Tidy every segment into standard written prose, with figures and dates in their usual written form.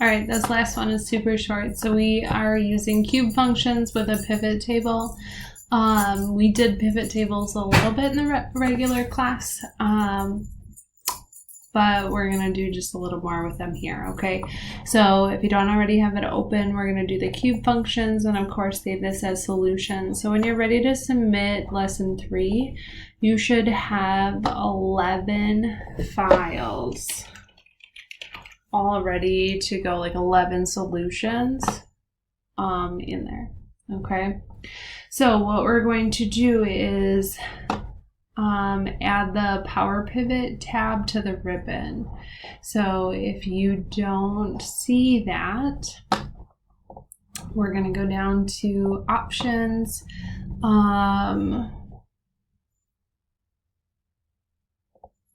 All right, this last one is super short. So we are using cube functions with a pivot table. We did pivot tables a little bit in the regular class, but we're going to do just a little more with them here, okay? So if you don't already have it open, we're going to do the cube functions and, of course, save this as solutions. So when you're ready to submit lesson 3, you should have 11 files all ready to go, like 11 solutions in there, okay? So what we're going to do is add the Power Pivot tab to the ribbon. So if you don't see that, we're going to go down to options.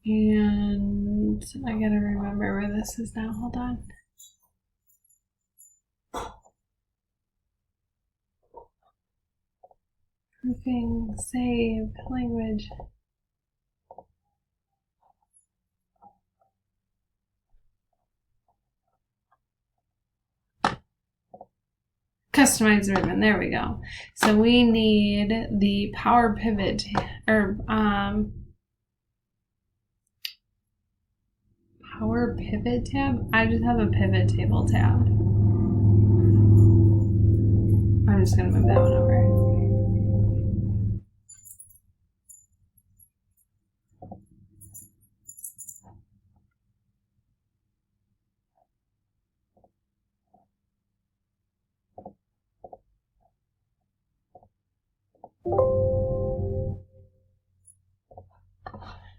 And I gotta remember where this is now. Hold on. Grouping, save, language. Customize ribbon. There we go. So we need the Power Pivot or Power Pivot tab. I just have a pivot table tab. I'm just gonna move that one over.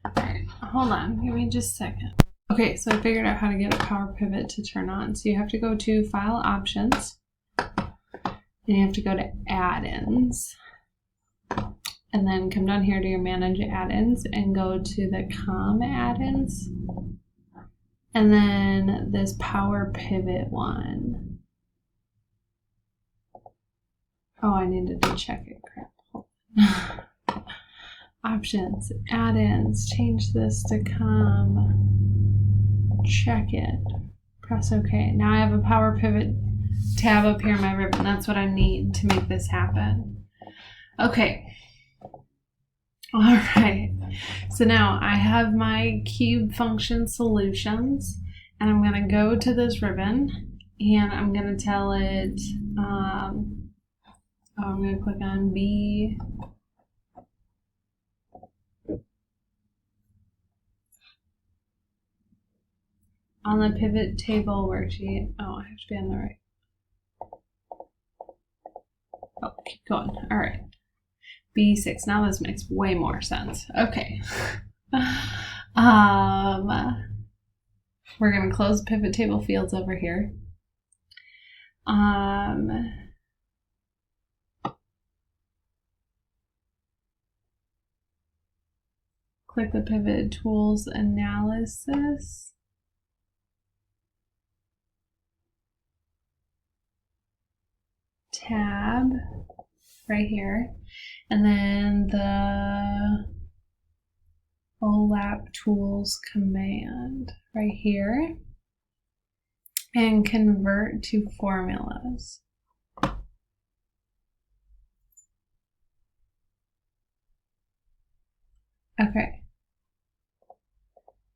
Alright, hold on, give me just a second. Okay, so I figured out how to get a Power Pivot to turn on. So you have to go to File Options, and you have to go to Add-ins, and then come down here to your Manage Add-ins and go to the COM add-ins, and then this Power Pivot one. Oh, I needed to check it. Crap. Options, add-ins, change this to COM, check it, press OK. Now I have a Power Pivot tab up here in my ribbon. That's what I need to make this happen. Okay. All right. So now I have my cube function solutions, and I'm going to go to this ribbon, and I'm going to tell it, I'm going to click on B. On the pivot table worksheet. Oh, I have to be on the right. Oh, keep going. All right. B6. Now this makes way more sense. Okay. We're going to close pivot table fields over here. Click the pivot tools analysis. Tab right here, and then the OLAP tools command right here, and convert to formulas. Okay,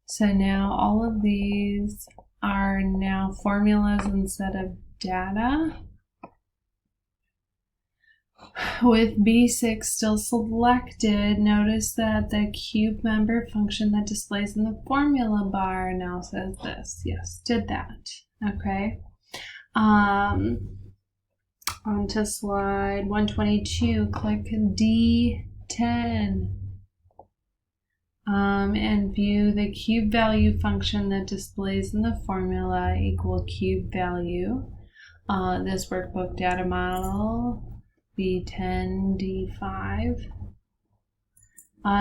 so now all of these are now formulas instead of data. With B6 still selected, notice that the cube member function that displays in the formula bar now says this. Yes, did that. Okay. On to slide 122, click D10. And view the cube value function that displays in the formula equal cube value. This workbook data model. B10, D5.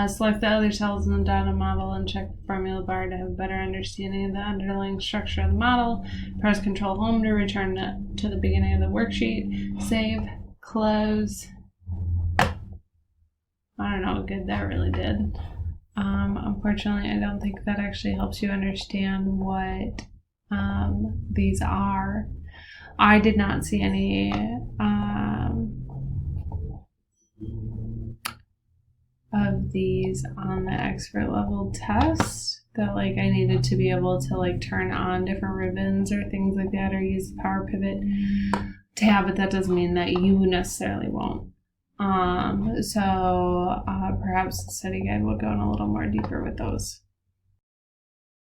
Select the other cells in the data model and check the formula bar to have a better understanding of the underlying structure of the model. Press Control Home to return to the beginning of the worksheet. Save, close. I don't know how good that really did. Unfortunately, I don't think that actually helps you understand what these are. I did not see any of these on the expert level test that like I needed to be able to like turn on different ribbons or things like that, or use the Power Pivot tab, but that doesn't mean that you necessarily won't. So perhaps the study guide will go in a little more deeper with those.